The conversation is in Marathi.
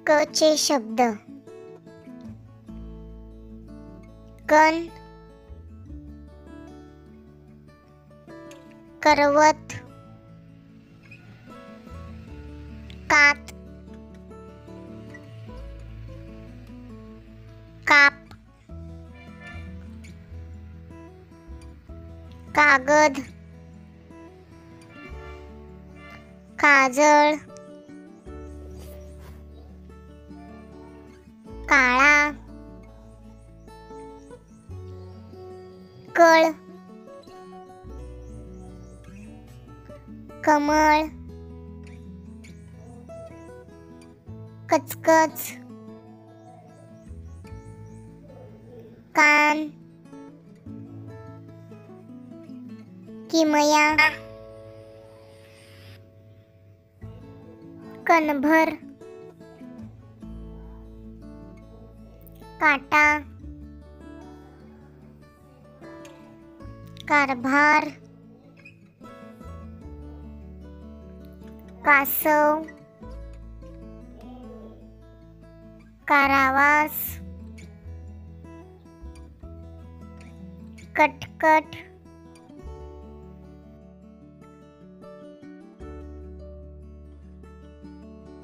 क चे शब्द: कण, करवत, कात, काप, कागद, काजळ, काळा, कळ, कमळ, कचकच, कान, किमया, कणभर, काटा, कारभार, कासव, कारावास, कटकट,